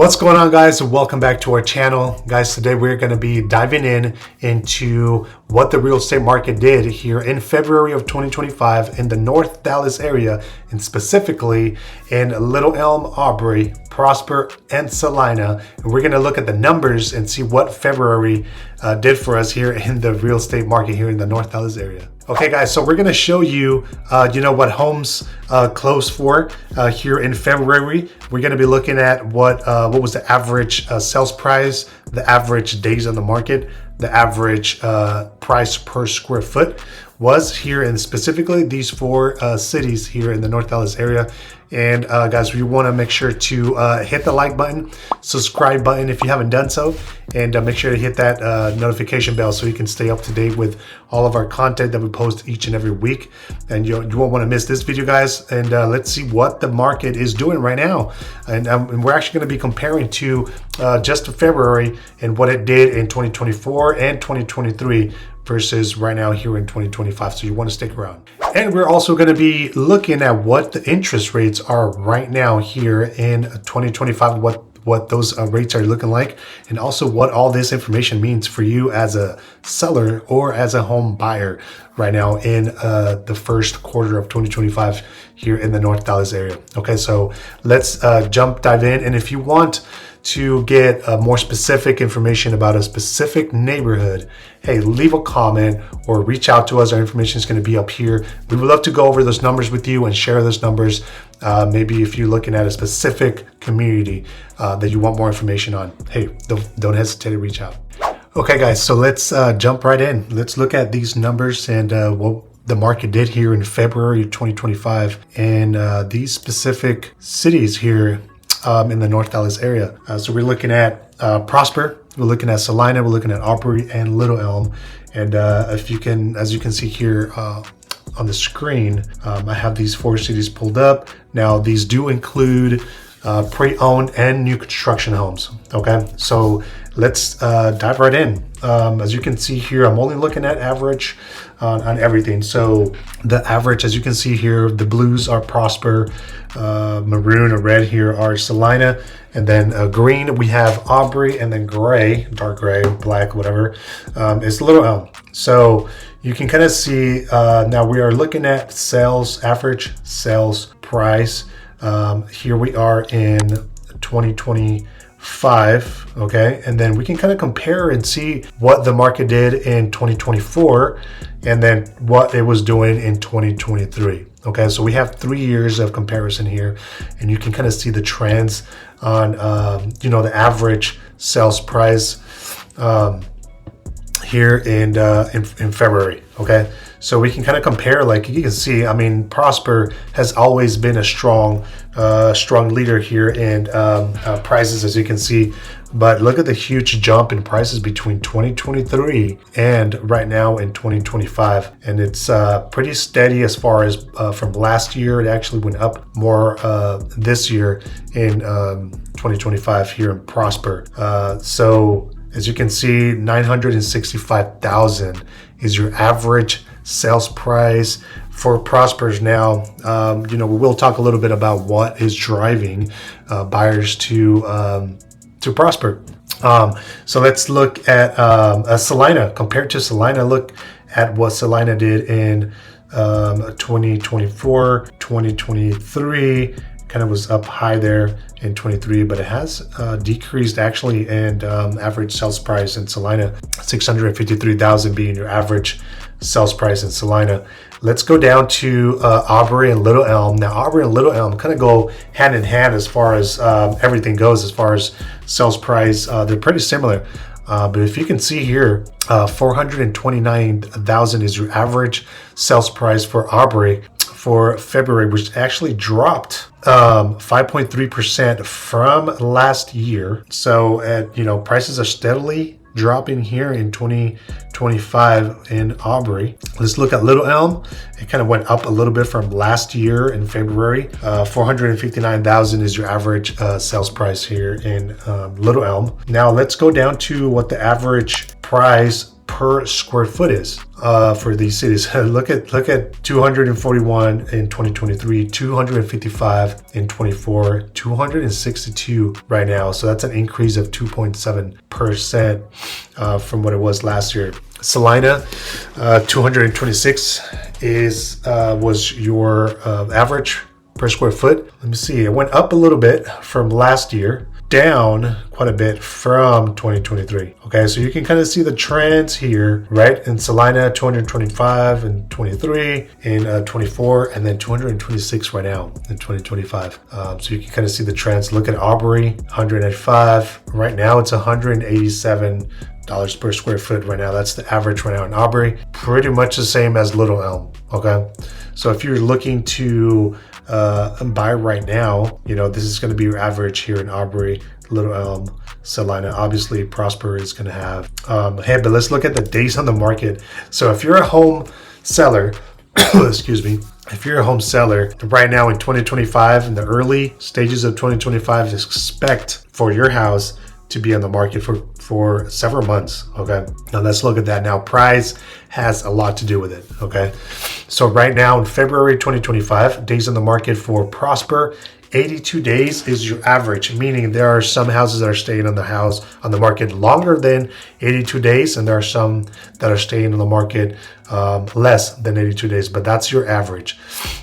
What's going on, guys? Welcome back to our channel. Guys, today we're going to be diving into what the real estate market did here in February of 2025 in the North Dallas area, and specifically in Little Elm, Aubrey, Prosper, and Celina. And we're going to look at the numbers and see what February did for us here in the real estate market here in the North Dallas area. Okay, guys, so we're going to show you, what homes closed for here in February. We're going to be looking at what was the average sales price, the average days on the market, the average price per square foot was here, and specifically these four cities here in the North Dallas area. And guys, we want to make sure to hit the like button, subscribe button if you haven't done so, and make sure to hit that notification bell so you can stay up to date with all of our content that we post each and every week. And you won't want to miss this video, guys. And let's see what the market is doing right now. And we're actually going to be comparing to just February and what it did in 2024 and 2023 versus right now here in 2025. So you want to stick around. And we're also going to be looking at what the interest rates are right now here in 2025, what those rates are looking like, and also what all this information means for you as a seller or as a home buyer right now in the first quarter of 2025 here in the North Dallas area. Okay, so let's dive in. And if you want to get more specific information about a specific neighborhood, hey, leave a comment or reach out to us. Our information is going to be up here. We would love to go over those numbers with you and share those numbers. Maybe if you're looking at a specific community that you want more information on, hey, don't hesitate to reach out. Okay, guys, so let's jump right in. Let's look at these numbers and what the market did here in February 2025 in these specific cities here in the North Dallas area. So we're looking at Prosper, we're looking at Celina, we're looking at Aubrey and Little Elm. And as you can see here on the screen, I have these four cities pulled up. Now these do include pre-owned and new construction homes. Okay, so let's dive right in. As you can see here, I'm only looking at average on everything. So the average, as you can see here, the blues are Prosper, maroon or red here are Celina, and then green we have Aubrey, and then gray, dark gray, black, whatever, is Little Elm. So you can kind of see now we are looking at average sales price. Here we are in 2025, okay, and then we can kind of compare and see what the market did in 2024 and then what it was doing in 2023. Okay, so we have 3 years of comparison here, and you can kind of see the trends on the average sales price here in February. Okay, so we can kind of compare, like you can see, I mean, Prosper has always been a strong leader here in prices, as you can see. But look at the huge jump in prices between 2023 and right now in 2025. And it's pretty steady as far as from last year. It actually went up more this year in 2025 here in Prosper. So as you can see, $965,000 is your average sales price for Prospers. Now, we will talk a little bit about what is driving buyers to Prosper. So let's look at Celina. Compared to Celina, look at what Celina did in 2024, 2023. Kind of was up high there in 23, but it has decreased actually. And average sales price in Celina, $653,000 being your average sales price in Celina. Let's go down to Aubrey and Little Elm. Now, Aubrey and Little Elm kind of go hand in hand as far as everything goes, as far as sales price. They're pretty similar. But if you can see here, $429,000 is your average sales price for Aubrey for February, which actually dropped 5.3% from last year. So prices are steadily dropping here in 2025 in Aubrey. Let's look at Little Elm. It kind of went up a little bit from last year in February. $459,000 is your average sales price here in Little Elm. Now let's go down to what the average price per square foot is for these cities. look at 241 in 2023, 255 in 24, 262 right now. So that's an increase of 2.7% from what it was last year. Celina, 226 was your average per square foot. Let me see. It went up a little bit from last year, down quite a bit from 2023. Okay, so you can kind of see the trends here, right? In Celina, 225 in 23, in 24, and then 226 right now in 2025. So you can kind of see the trends. Look at Aubrey, 195. Right now it's $187 per square foot right now. That's the average right now in Aubrey. Pretty much the same as Little Elm. Okay, so if you're looking to buy right now, this is going to be your average here in Aubrey, Little Elm, Celina. Obviously Prosper is going to have hey, but let's look at the days on the market. So if you're a home seller excuse me, if you're a home seller right now in 2025, in the early stages of 2025, expect for your house to be on the market for several months. Okay, now let's look at that. Now price has a lot to do with it. Okay, so right now in February 2025, days on the market for Prosper, 82 days is your average, meaning there are some houses that are staying on the market longer than 82 days, and there are some that are staying on the market less than 82 days, but that's your average.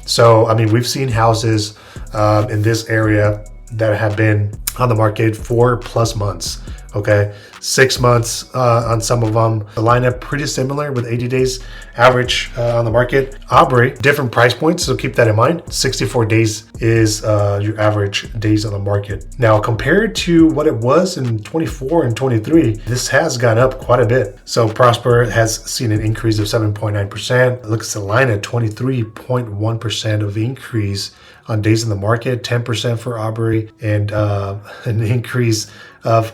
So I mean, we've seen houses in this area that have been on the market 4+ months. Okay, 6 months on some of them. Celina, pretty similar with 80 days average on the market. Aubrey, different price points, so keep that in mind. 64 days is your average days on the market. Now, compared to what it was in 24 and 23, this has gone up quite a bit. So Prosper has seen an increase of 7.9%. Look at Celina, 23.1% of increase on days in the market, 10% for Aubrey, and an increase of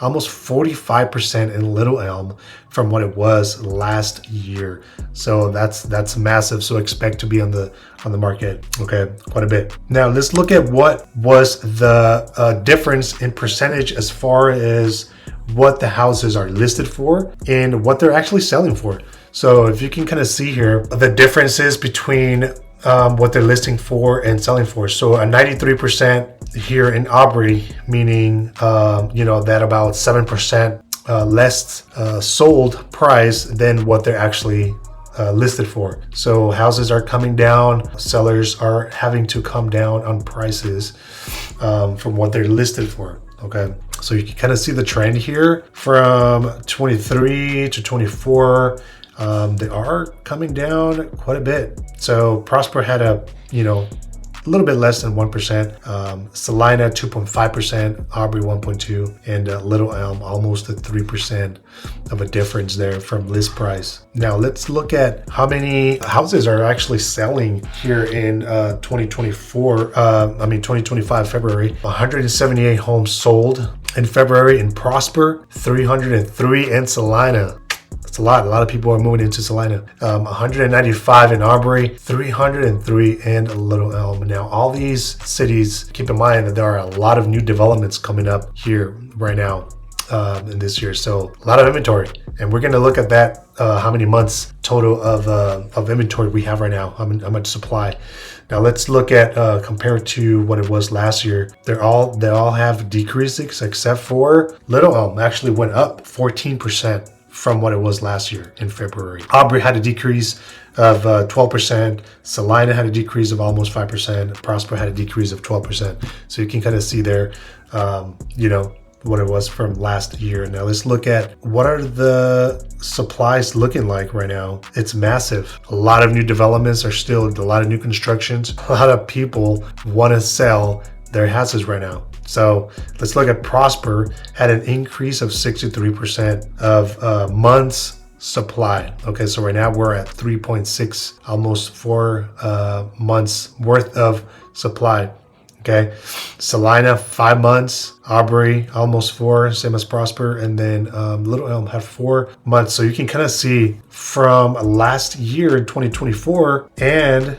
almost 45% in Little Elm from what it was last year. So that's massive. So expect to be on the market, okay, quite a bit. Now let's look at what was the difference in percentage as far as what the houses are listed for and what they're actually selling for. So if you can kind of see here the differences between what they're listing for and selling for. So a 93% here in Aubrey, meaning that about 7% less sold price than what they're actually listed for. So houses are coming down, sellers are having to come down on prices from what they're listed for. Okay, so you can kind of see the trend here from 23 to 24. They are coming down quite a bit. So Prosper had a little bit less than 1%. Celina 2.5%, Aubrey 1.2%, and Little Elm almost a 3% of a difference there from list price. Now let's look at how many houses are actually selling here in 2025 February. 178 homes sold in February in Prosper, 303 in Celina. It's a lot of people are moving into Celina. 195 in Aubrey, 303 in Little Elm. Now, all these cities, keep in mind that there are a lot of new developments coming up here right now in this year. So a lot of inventory. And we're going to look at that, how many months total of inventory we have right now, how much supply. Now let's look at compared to what it was last year. They all have decreases except for Little Elm actually went up 14%. From what it was last year in February. Aubrey had a decrease of 12%. Celina had a decrease of almost 5%. Prosper had a decrease of 12%. So you can kind of see there, what it was from last year. Now let's look at what are the supplies looking like right now. It's massive. A lot of new developments are still, a lot of new constructions. A lot of people want to sell their houses right now. So let's look at Prosper had an increase of 63% of months supply. Okay, so right now we're at 3.6, almost 4 months worth of supply. Okay, Celina 5 months, Aubrey almost 4, same as Prosper, and then Little Elm had 4 months. So you can kind of see from last year in 2024 and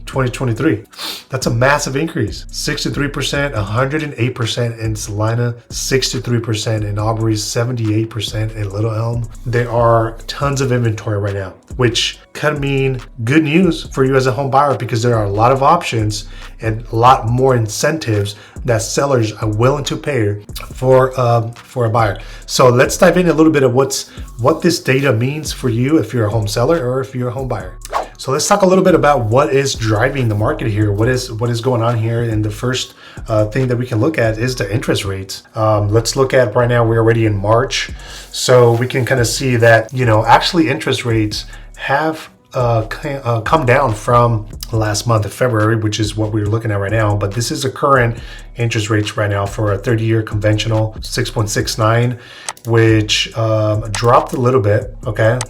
2023. That's a massive increase. 63%, 108% in Celina, 63% in Aubrey, 78% in Little Elm. There are tons of inventory right now, which could mean good news for you as a home buyer because there are a lot of options and a lot more incentives that sellers are willing to pay for a buyer. So let's dive in a little bit of what this data means for you if you're a home seller or if you're a home buyer. So let's talk a little bit about what is driving the market here. What is going on here? And the first thing that we can look at is the interest rates. Let's look at right now, we're already in March. So we can kind of see that, actually interest rates have come down from last month of February, which is what we're looking at right now. But this is the current interest rates right now for a 30-year conventional, 6.69, which dropped a little bit,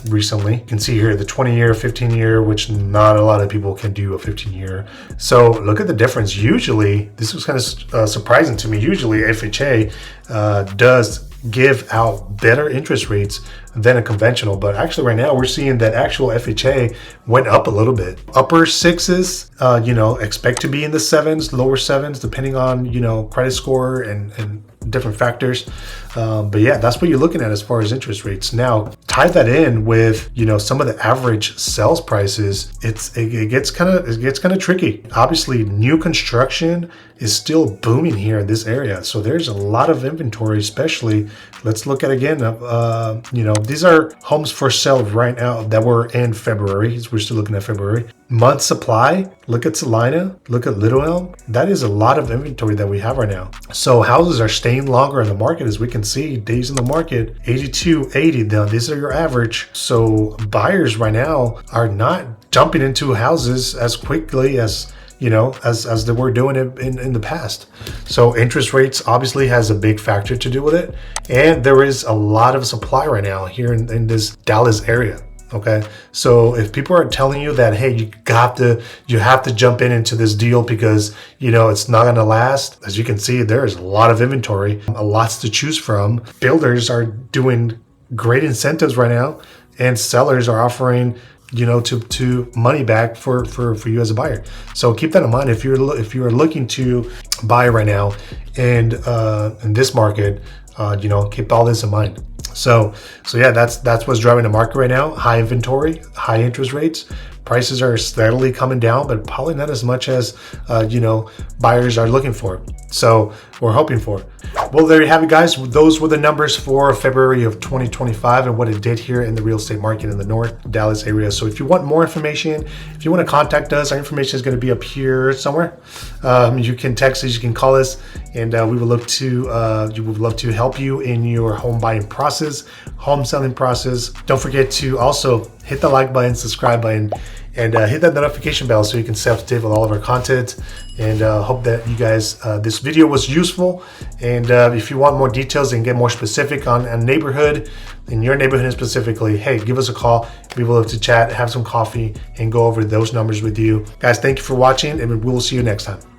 recently. You can see here the 20-year, 15-year, which not a lot of people can do a 15-year. So look at the difference. Usually, this was kind of surprising to me. Usually FHA does give out better interest rates than a conventional, but actually right now we're seeing that actual FHA went up a little bit. Upper sixes, expect to be in the sevens, lower sevens, depending on, credit score and different factors. But yeah, that's what you're looking at as far as interest rates. Now, tie that in with, some of the average sales prices. It gets kind of tricky. Obviously, new construction is still booming here in this area. So there's a lot of inventory, especially, let's look at again, these are homes for sale right now that were in February. We're still looking at February. Month supply, look at Celina, look at Little Elm. That is a lot of inventory that we have right now. So houses are staying longer in the market, as we can see, days in the market, 82, 80. Now, these are your average. So buyers right now are not jumping into houses as quickly as as they were doing it in the past. So interest rates obviously has a big factor to do with it. And there is a lot of supply right now here in this Dallas area. Okay. So if people are telling you that, hey, you have to jump into this deal because, it's not going to last. As you can see, there is a lot of inventory, a lot to choose from. Builders are doing great incentives right now, and sellers are offering to money back for you as a buyer. So keep that in mind if you're looking to buy right now and in this market, keep all this in mind. So yeah, that's what's driving the market right now. High inventory, high interest rates. Prices are steadily coming down, but probably not as much as buyers are looking for. So we're hoping for. Well, there you have it, guys. Those were the numbers for February of 2025 and what it did here in the real estate market in the North Dallas area. So if you want more information, if you want to contact us, our information is going to be up here somewhere. You can text us, you can call us, and we would love to help you in your home buying process, home selling process. Don't forget to also hit the like button, subscribe button, and hit that notification bell so you can stay up to date with all of our content. And hope that you guys, this video was useful. And if you want more details and get more specific on a neighborhood, in your neighborhood specifically, hey, give us a call. We will love to chat, have some coffee, and go over those numbers with you. Guys, thank you for watching, and we will see you next time.